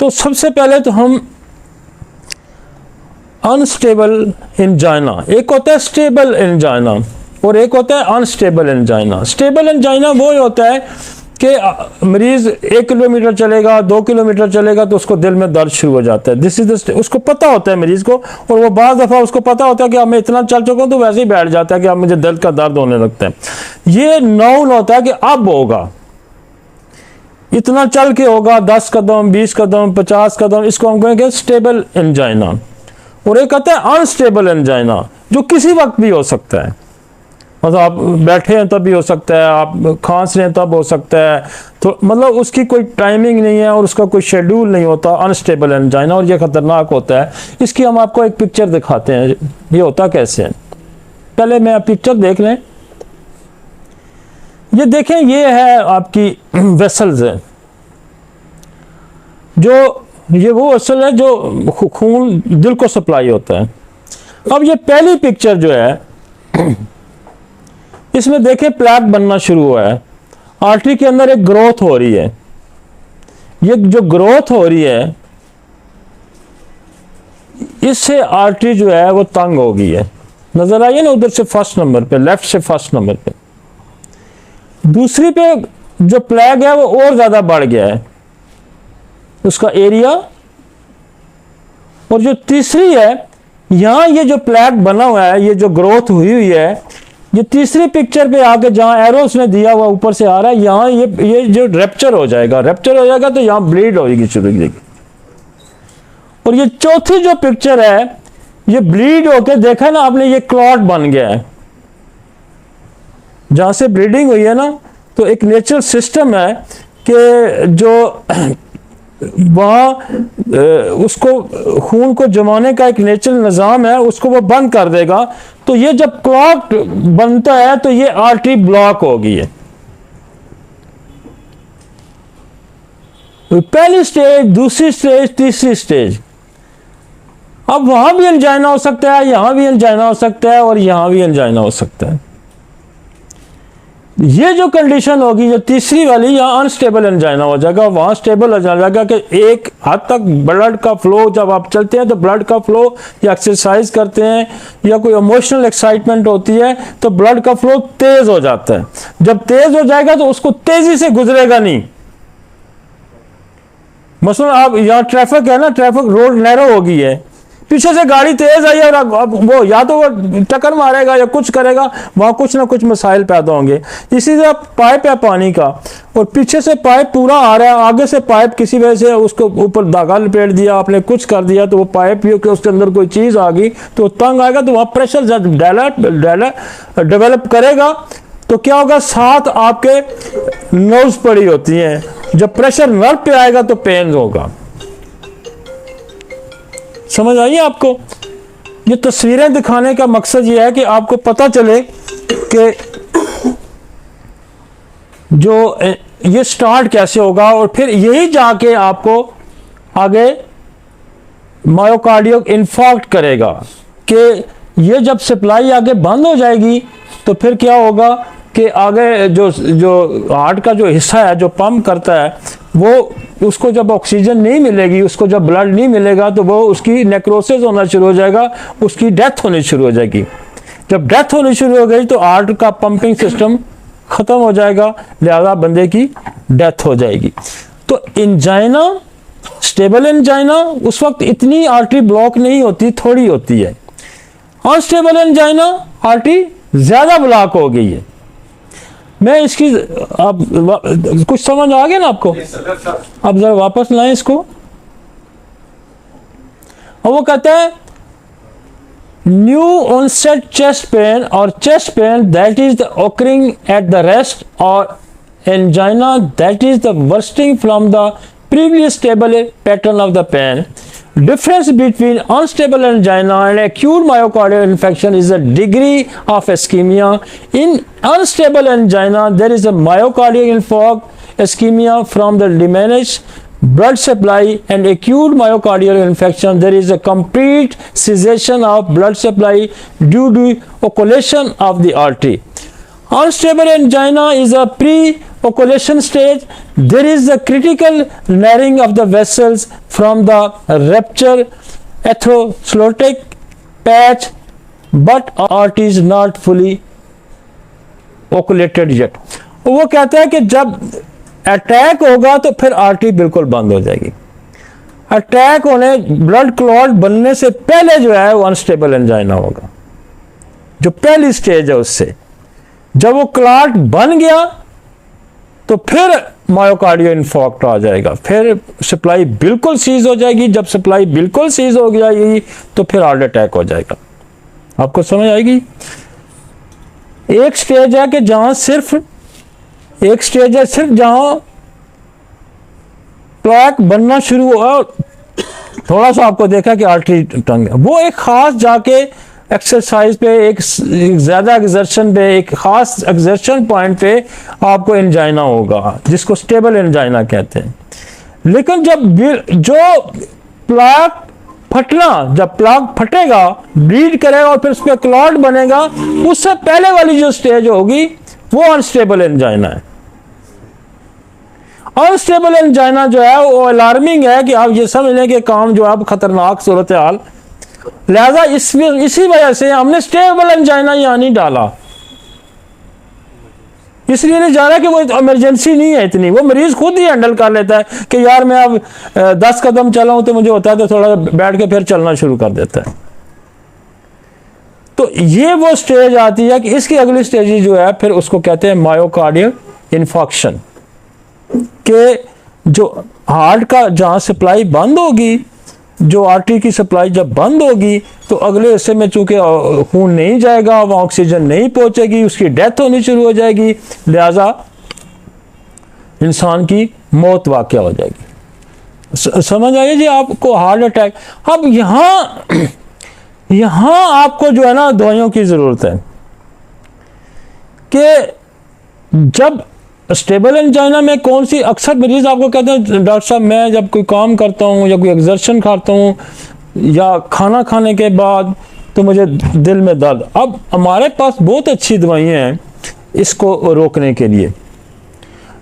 तो सबसे पहले तो हम अनस्टेबल एंजाइना, एक होता है स्टेबल एंजाइना और एक होता है अनस्टेबल एंजाइना। स्टेबल एंजाइना वो होता है कि मरीज 1 किलोमीटर चलेगा, 2 किलोमीटर चलेगा तो उसको दिल में दर्द शुरू हो जाता है। दिस इज द, उसको पता होता है मरीज को, और वो बाज़ दफ़ा उसको पता होता है कि अब मैं इतना चल चुका हूँ, तो वैसे ही बैठ जाता है कि अब मुझे दिल का दर्द होने लगता है। ये नाउन होता है कि अब होगा, इतना चल के होगा, 10 कदम, 20 कदम, 50 कदम, इसको हम कहेंगे स्टेबल एंजाइना। और एक कहते हैं अनस्टेबल एंजाइना, जो किसी वक्त भी हो सकता है, मतलब आप बैठे हैं तब भी हो सकता है, आप खांस रहे हैं तब हो सकता है, तो मतलब उसकी कोई टाइमिंग नहीं है और उसका कोई शेड्यूल नहीं होता, अनस्टेबल एंजाइना, और ये खतरनाक होता है। इसकी हम आपको एक पिक्चर दिखाते हैं, ये होता कैसे है। पहले मैं पिक्चर देख लें, ये देखें, ये है आपकी वेसल्स है, जो ये वो वेसल है जो खून दिल को सप्लाई होता है। अब ये पहली पिक्चर जो है, इसमें देखें प्लेक बनना शुरू हुआ है, आर्टरी के अंदर एक ग्रोथ हो रही है। ये जो ग्रोथ हो रही है, इससे आर्टरी जो है वो तंग हो गई है। नजर आई है ना उधर से फर्स्ट नंबर पे, लेफ्ट से फर्स्ट नंबर पे। दूसरी पे जो प्लेग है वो और ज्यादा बढ़ गया है उसका एरिया। और जो तीसरी है, यहां ये जो प्लेग बना हुआ है, ये जो ग्रोथ हुई हुई है, ये तीसरी पिक्चर पे आके जहां एरो उसने दिया हुआ ऊपर से आ रहा है, यहां ये जो रैप्चर हो जाएगा, रैप्चर हो जाएगा तो यहां ब्लीड होगी शुरू हो जाएगी। और ये चौथी जो पिक्चर है, ये ब्लीड होके देखा ना आपने, ये क्लॉट बन गया है। जहां से ब्लीडिंग हुई है ना, तो एक नेचुरल सिस्टम है कि जो वहाँ उसको खून को जमाने का एक नेचुरल निज़ाम है, उसको वो बंद कर देगा। तो ये जब क्लॉट बनता है तो ये आर्टरी ब्लॉक हो गई है। पहली स्टेज, दूसरी स्टेज, तीसरी स्टेज। अब वहां भी एंजाइना हो सकता है, यहां भी एंजाइना हो सकता है, और यहां भी एंजाइना हो सकता है। ये जो कंडीशन होगी, जो तीसरी वाली, यहाँ अनस्टेबल एंजाइना हो जाएगा, वहां स्टेबल हो जाएगा कि एक हद तक ब्लड का फ्लो, जब आप चलते हैं तो ब्लड का फ्लो, या एक्सरसाइज करते हैं या कोई इमोशनल एक्साइटमेंट होती है तो ब्लड का फ्लो तेज हो जाता है। जब तेज हो जाएगा तो उसको तेजी से गुजरेगा नहीं। मसलन आप यहाँ ट्रैफिक है ना, ट्रैफिक रोड नैरो हो गई है, पीछे से गाड़ी तेज आई और अब वो या तो वो टक्कर मारेगा या कुछ करेगा, वहां कुछ ना कुछ मसाइल पैदा होंगे। इसी तरह पाइप है पानी का, और पीछे से पाइप पूरा आ रहा है, आगे से पाइप किसी वजह से उसको ऊपर धागा लपेट दिया, आपने कुछ कर दिया, तो वो पाइप उसके अंदर कोई चीज आ गई तो तंग आएगा, तो वहां प्रेशर जब डेवलप करेगा तो क्या होगा, साथ आपके नर्व्स पड़ी होती हैं, जब प्रेशर नर्व पे आएगा तो पेन होगा। समझ आइए आपको? ये तस्वीरें दिखाने का मकसद ये है कि आपको पता चले कि जो ये स्टार्ट कैसे होगा, और फिर यही जाके आपको आगे मायोकार्डियल इन्फार्क्ट करेगा कि ये जब सप्लाई आगे बंद हो जाएगी तो फिर क्या होगा कि आगे जो हार्ट का जो हिस्सा है जो पंप करता है, वो उसको जब ऑक्सीजन नहीं मिलेगी, उसको जब ब्लड नहीं मिलेगा, तो वो उसकी नेक्रोसिस होना शुरू हो जाएगा, उसकी डेथ होनी शुरू हो जाएगी। जब डेथ होनी शुरू हो गई तो हार्ट का पंपिंग सिस्टम खत्म हो जाएगा, लिहाजा बंदे की डेथ हो जाएगी। तो एंजाइना, स्टेबल एंजाइना, उस वक्त इतनी आर्टरी ब्लॉक नहीं होती, थोड़ी होती है। अनस्टेबल एंजाइना, आर्टरी ज्यादा ब्लॉक हो गई है। मैं इसकी आप कुछ समझ आ गया ना आपको? अब जरा वापस लाएं इसको। और वो कहते हैं न्यू ऑनसेट चेस्ट पेन और chest pain that is the occurring at the rest, और angina that is the bursting from the previous stable pattern of the pain. Difference between unstable angina and acute myocardial infarction is the degree of ischemia. In unstable angina, there is a myocardial infarct, ischemia from the diminished blood supply, and acute myocardial infarction, there is a complete cessation of blood supply due to occlusion of the artery. Unstable angina is a occultation stage, there is a critical narrowing of the vessels from the rupture atherosclerotic patch, but art is not fully occulated yet. वो कहता है कि जब attack होगा तो फिर artery बिल्कुल बंद हो जाएगी। अटैक होने, ब्लड क्लॉट बनने से पहले जो है वो अनस्टेबल एंजाइना होगा, जो पहली स्टेज है उससे। जब वो क्लॉट बन गया तो फिर मायोकार्डियल इन्फार्क्ट आ जाएगा, फिर सप्लाई बिल्कुल सीज हो जाएगी। जब सप्लाई बिल्कुल सीज हो जाएगी तो फिर हार्ट अटैक हो जाएगा। आपको समझ आएगी? एक स्टेज है कि जहां सिर्फ जहां प्लैक बनना शुरू हुआ, थोड़ा सा आपको देखा कि आर्टरी टंग, वो एक खास जाके एक्सरसाइज पे, एक ज्यादा एक्सर्शन पे, एक खास एक्सर्शन पॉइंट पे आपको एंजाइना होगा, जिसको स्टेबल एंजाइना कहते हैं। लेकिन जो प्लैक जब प्लग फटेगा, ब्लीड करेगा और फिर उस पर क्लॉट बनेगा, उससे पहले वाली जो स्टेज होगी वो अनस्टेबल एंजाइना है। अनस्टेबल एंजाइना जो है वो अलार्मिंग है कि आप ये समझ लें कि काम जो है खतरनाक सूरत हाल। लिहाजा इसी वजह से हमने स्टेबल एंजाइना यहाँ नहीं डाला, इसलिए नहीं जा रहा कि वो इमरजेंसी नहीं है इतनी, वो मरीज खुद ही हैंडल कर लेता है कि यार मैं अब 10 कदम चलाऊं तो मुझे होता है, तो थोड़ा बैठ के फिर चलना शुरू कर देता है। तो ये वो स्टेज आती है कि इसकी अगली स्टेज जो है फिर उसको कहते हैं मायोकार्डियल इन्फार्क्शन, के जो हार्ट का जहां सप्लाई बंद होगी, जो आर्टरी की सप्लाई जब बंद होगी तो अगले हिस्से में चूंकि खून नहीं जाएगा, वहां ऑक्सीजन नहीं पहुंचेगी, उसकी डेथ होनी शुरू हो जाएगी, लिहाजा इंसान की मौत वाक़या हो जाएगी। समझ आइए जी आपको? Heart attack. अब यहां आपको जो है ना दवाइयों की जरूरत है कि जब स्टेबल एंजाइना में कौन सी, अक्सर मरीज आपको कहते हैं डॉक्टर साहब मैं जब कोई काम करता हूँ या कोई एक्सर्शन खाता हूँ या खाना खाने के बाद तो मुझे दिल में दर्द। अब हमारे पास बहुत अच्छी दवाइयाँ हैं इसको रोकने के लिए।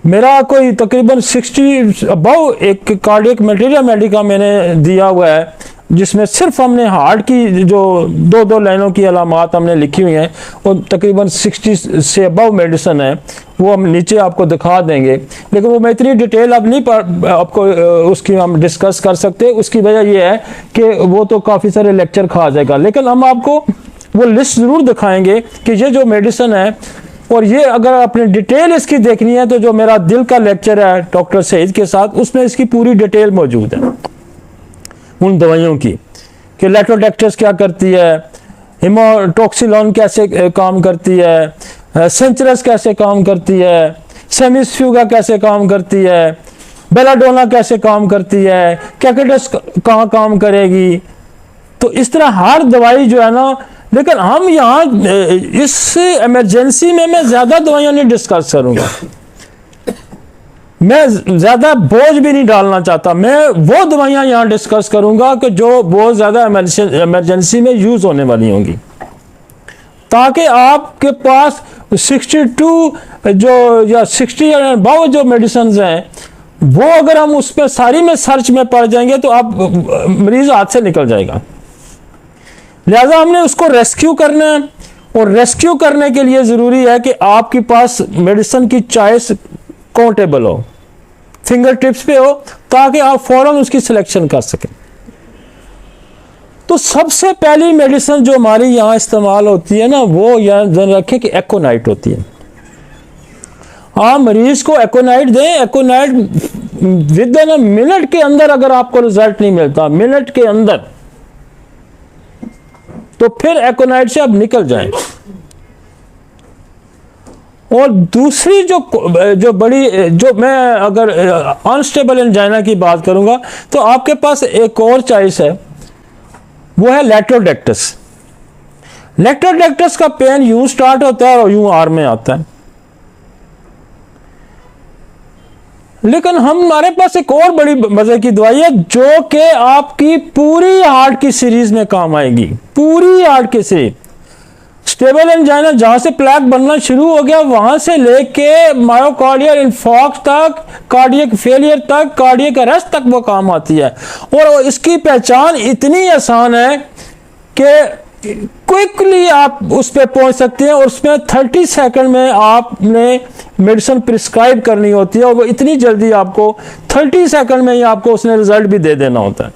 मेरा कोई तकरीबन 60 अबव एक कार्डियक मटेरियल मेडिका मैंने दिया हुआ है, जिसमें सिर्फ हमने हार्ट की जो दो लाइनों की अलामात हमने लिखी हुई हैं, वो तकरीबन 60 से अबव मेडिसिन है, वो हम नीचे आपको दिखा देंगे। लेकिन वो मैं इतनी डिटेल अब नहीं आपको उसकी हम डिस्कस कर सकते, उसकी वजह ये है कि वो तो काफ़ी सारे लेक्चर खा जाएगा। लेकिन हम आपको वो लिस्ट ज़रूर दिखाएंगे कि ये जो मेडिसिन है, और ये अगर आपने डिटेल इसकी देखनी है तो जो मेरा दिल का लेक्चर है डॉक्टर सईद के साथ, उसमें इसकी पूरी डिटेल मौजूद है उन दवाइयों की कि लेटोडेक्टस क्या करती है, हिमोटोक्सिलॉन कैसे काम करती है, सेंचरस कैसे काम करती है, सेमिसफ्यूगा कैसे काम करती है, बेलाडोना कैसे काम करती है, कैकेटस कहाँ काम करेगी। तो इस तरह हर दवाई जो है ना, लेकिन हम यहाँ इस इमरजेंसी में मैं ज़्यादा दवाइयाँ नहीं डिस्कस करूँगा, मैं ज़्यादा बोझ भी नहीं डालना चाहता। मैं वो दवाइयाँ यहाँ डिस्कस करूँगा कि जो बहुत ज़्यादा इमरजेंसी में यूज़ होने वाली होंगी, ताकि आपके पास 62 जो या 60 अबाव जो मेडिसिन हैं, वो अगर हम उस पर सारी में सर्च में पड़ जाएंगे तो आप मरीज हाथ से निकल जाएगा। लिहाजा हमने उसको रेस्क्यू करना है, और रेस्क्यू करने के लिए ज़रूरी है कि आपके पास मेडिसिन की चॉइस काउंटेबल हो, फिंगर टिप्स पे हो, ताकि आप फौरन उसकी सिलेक्शन कर सकें। तो सबसे पहली मेडिसिन जो हमारी यहाँ इस्तेमाल होती है ना, वो यहाँ ध्यान रखें कि एकोनाइट होती है। आप मरीज को एकोनाइट दें, एकोनाइट विद इन मिनट के अंदर अगर आपको रिजल्ट नहीं मिलता, मिनट के अंदर, तो फिर एकोनाइट से आप निकल जाएं। और दूसरी जो बड़ी, जो मैं अगर अनस्टेबल एंजाइना की बात करूंगा तो आपके पास एक और चॉइस है, वो है लेटोडेक्टस। लेटोडेक्टस का पेन यूं स्टार्ट होता है और यूं आर में आता है। लेकिन हमारे पास एक और बड़ी मजे की दवाई है जो कि आपकी पूरी हार्ट की सीरीज में काम आएगी, पूरी हार्ट की सीरीज स्टेबल एंजाइना जहां से प्लेक बनना शुरू हो गया वहां से लेके मायोकार्डियल इन्फॉक्स तक, कार्डियक फेलियर तक, कार्डियक अरेस्ट तक वो काम आती है। और इसकी पहचान इतनी आसान है कि क्विकली आप उस पर पहुंच सकते हैं और उसमें 30 सेकंड में आपने मेडिसिन प्रिस्क्राइब करनी होती है और वो इतनी जल्दी आपको 30 सेकंड में ही आपको उसने रिजल्ट भी दे देना होता है।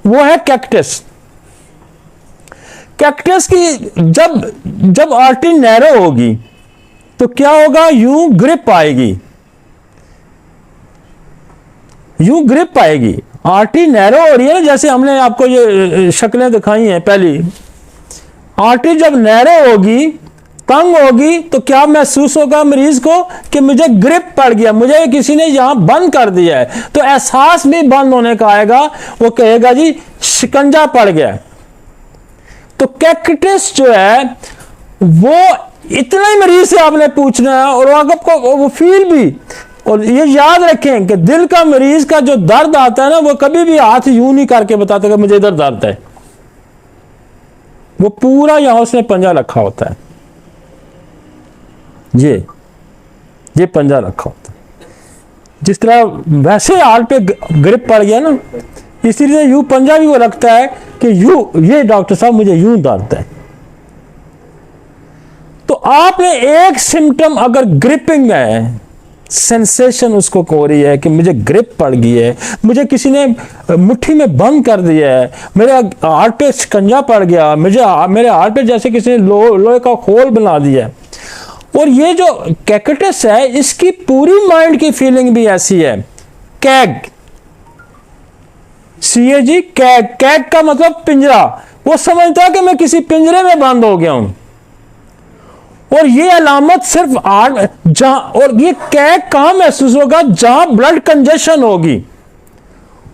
वो है कैक्टस। कैक्टस की जब आर्टरी नैरो होगी तो क्या होगा, यूं ग्रिप आएगी, यूं ग्रिप आएगी। आर्टरी नैरो हो रही है ना, जैसे हमने आपको ये शक्लें दिखाई हैं पहली। आर्टरी जब नैरो होगी, तंग होगी, तो क्या महसूस होगा मरीज को कि मुझे ग्रिप पड़ गया, मुझे किसी ने यहां बंद कर दिया है। तो एहसास भी बंद होने का आएगा, वो कहेगा जी शिकंजा पड़ गया। तो कैक्टस जो है वो इतना ही मरीज से आपने पूछना है और आपको वो फील भी। और ये याद रखें कि दिल का मरीज का जो दर्द आता है ना, वो कभी भी हाथ यूं नहीं करके बताता कि मुझे इधर दर्द है। वो पूरा यहां उसने पंजा रखा होता है, ये पंजा रखा होता है। जिस तरह वैसे हार्ट पे ग्रिप पड़ गया ना, इसीलिए यूं पंजा भी वो रखता है कि यूं, ये डॉक्टर साहब मुझे यूं दर्द है। तो आपने एक सिम्टम अगर ग्रिपिंग है, सेंसेशन उसको हो रही है कि मुझे ग्रिप पड़ गई है, मुझे किसी ने मुट्ठी में बंद कर दिया है, मेरे हार्ट पे शिकंजा पड़ गया, मेरे हार्ट पे जैसे किसी ने लोहे का खोल बना दिया है। और ये जो कैक्टस है, इसकी पूरी माइंड की फीलिंग भी ऐसी है। कैग, CAG, कैग का मतलब पिंजरा। वो समझता है कि मैं किसी पिंजरे में बंद हो गया हूं। और ये अलामत सिर्फ जहां, और ये कैग कहां महसूस होगा, जहां ब्लड कंजेशन होगी।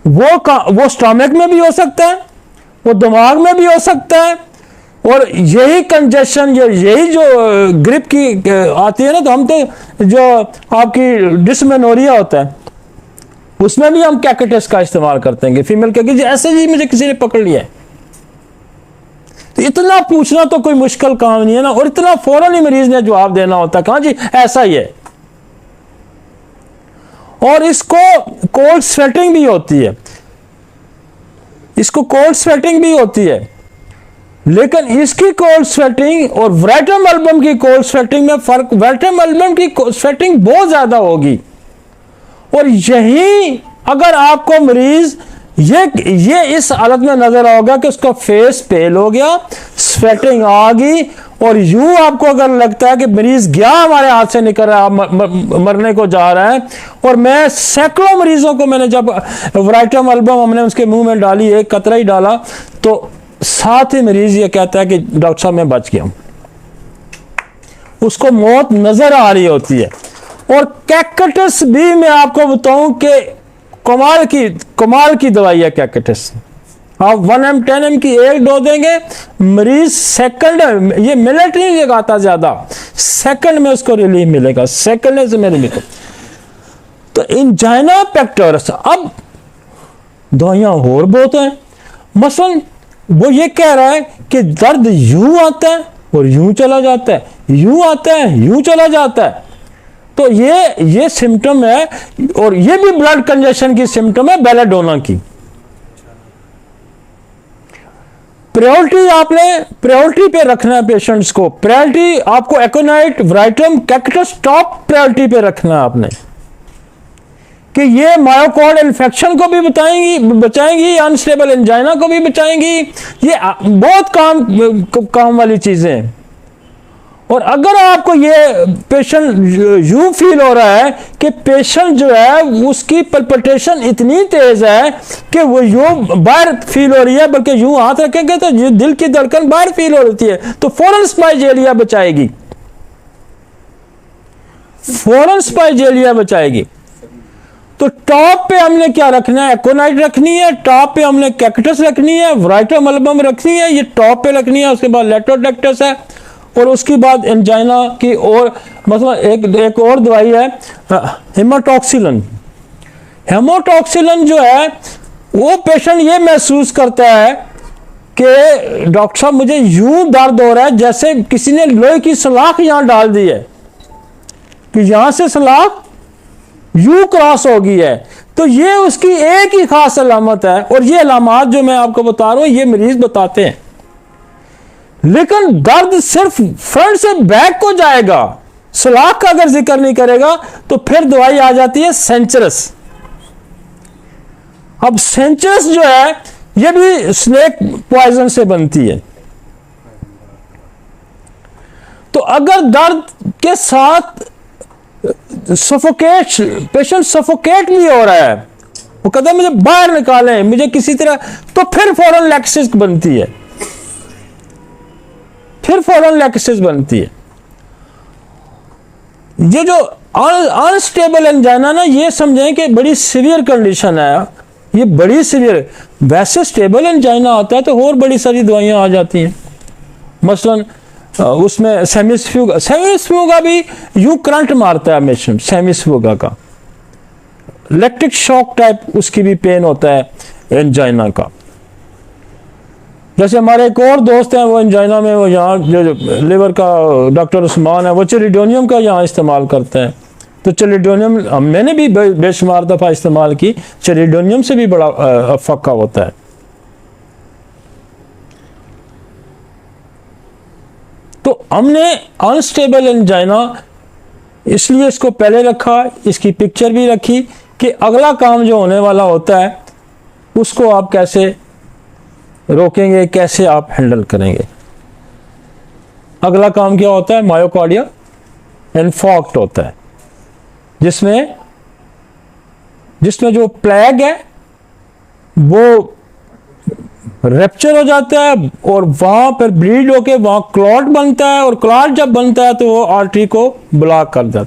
वो स्टमक में भी हो सकता है, वो दिमाग में भी हो सकता है। और यही कंजेशन, यही जो ग्रिप की आती है ना, तो हम तो जो आपकी डिस्मेनोरिया होता है उसमें भी हम कैक्टस का इस्तेमाल करते हैं। फीमेल कहेगी ऐसे ही मुझे किसी ने पकड़ लिया है। तो इतना पूछना तो कोई मुश्किल काम नहीं है ना, और इतना फौरन ही मरीज ने जवाब देना होता है, कहां जी ऐसा ही है। और इसको कोल्ड स्वेटिंग भी होती है, इसको कोल्ड स्वेटिंग भी होती है। लेकिन इसकी कोल्ड स्वेटिंग और वेट्रम एल्बम की कोल्ड स्वेटिंग में फर्क, वेट्रम एल्बम की स्वेटिंग बहुत ज्यादा होगी। और यही अगर आपको मरीज ये इस हालत में नजर आओगा कि उसका फेस पेल हो गया, स्वेटिंग आ गई, और यूं आपको अगर लगता है कि मरीज गया हमारे हाथ से निकल रहा है, मरने को जा रहा है। और मैं सैकड़ों मरीजों को, मैंने जब वेट्रम एल्बम हमने उसके मुंह में डाली, एक कतरा ही डाला, तो साथ ही मरीज ये कहता है कि डॉक्टर साहब मैं बच गया हूं। उसको मौत नजर आ रही होती है। और कैक्टस भी मैं आपको बताऊं कि कमाल की दवाई है कैक्टस। आप 1 10 m की एक डोज देंगे, मरीज सेकंड, ये मिनट नहीं लगाता ज्यादा, सेकंड में उसको रिलीफ मिलेगा, सेकंड में मिलेगा। तो एंजाइना पेक्टोरस, अब दवाइयां और बहुत हैं। मसलन वो ये कह रहा है कि दर्द यूं आता है और यूं चला जाता है, यूं आता है यूं चला जाता है। तो ये सिम्टम है, और ये भी ब्लड कंजेशन की सिम्टम है, बेलाडोना की। प्रायोरिटी पे रखना है पेशेंट्स को। प्रायोरिटी आपको एकोनाइट, वेट्रम, कैक्टस टॉप प्रायोरिटी पे रखना है आपने, कि ये मायोकार्ड इन्फेक्शन को भी बचाएंगी, अनस्टेबल एंजाइना को भी बचाएंगी। ये बहुत काम वाली चीजें हैं। और अगर आपको ये पेशेंट यूं फील हो रहा है कि पेशेंट जो है उसकी पल्पिटेशन इतनी तेज है कि वो यूं बाहर फील हो रही है, बल्कि यूं हाथ रखेंगे तो दिल की धड़कन बाहर फील हो रही है, तो फौरन स्पाइजेलिया बचाएगी, फौरन स्पाइजेलिया बचाएगी। तो टॉप पे हमने क्या रखना है, एकोनाइट रखनी है, टॉप पे हमने कैक्टस रखनी है, वेट्रम एल्बम रखनी है, ये टॉप पे रखनी है। उसके बाद लेटोडेक्टस है, और उसके बाद एंजाइना की, और मतलब एक और दवाई है हेमाटॉक्सिलन। हेमाटॉक्सिलन जो है, वो पेशेंट ये महसूस करता है कि डॉक्टर साहब मुझे यूं दर्द हो रहा है जैसे किसी ने लोहे की सलाख यहां डाल दी है, कि यहां से सलाख यूं क्रॉस हो गई है। तो ये उसकी एक ही खास अलामत है, और ये अलामत जो मैं आपको बता रहा हूं ये मरीज बताते हैं। लेकिन दर्द सिर्फ फ्रंट से बैक को जाएगा, सलाख का अगर जिक्र नहीं करेगा तो फिर दवाई आ जाती है सेंचरस। अब सेंचरस जो है ये भी स्नेक पॉइजन से बनती है। तो अगर दर्द के साथ सफोकेट, पेशेंट सफोकेट भी हो रहा है, वो कहता है मुझे बाहर निकालें, मुझे किसी तरह, तो फिर फौरन लैक्सिस बनती है, फिर फौरन लैक्सिस बनती है। ये जो अनस्टेबल एंजाइना ना, ये समझें कि बड़ी सीवियर कंडीशन है, ये बड़ी सीवियर। वैसे स्टेबल एंजाइना आता है तो और बड़ी सारी दवाइयां आ जाती हैं, मसलन उसमें सेमिस्फ्यूगा भी यूं करंट मारता है हमेशा, सेमिस्फ्यूगा का इलेक्ट्रिक शॉक टाइप उसकी भी पेन होता है एंजाइना का। जैसे हमारे एक और दोस्त हैं, वो एंजाइना में, वो यहाँ जो लिवर का डॉक्टर उस्मान है, वो चेलिडोनियम का यहाँ इस्तेमाल करते हैं। तो चेलिडोनियम मैंने भी बेशुमार दफ़ा इस्तेमाल की, चेलिडोनियम से भी बड़ा फक्का होता है। तो हमने अनस्टेबल एंजाइना इसलिए इसको पहले रखा, इसकी पिक्चर भी रखी कि अगला काम जो होने वाला होता है उसको आप कैसे रोकेंगे, कैसे आप हैंडल करेंगे। अगला काम क्या होता है, मायोकार्डियल इन्फार्क्ट होता है, जिसमें जो प्लेग है वो रैप्चर हो जाता है और वहां पर ब्लीड होके वहां क्लॉट बनता है, और क्लॉट जब बनता है तो वो आर्टरी को ब्लॉक कर देता है।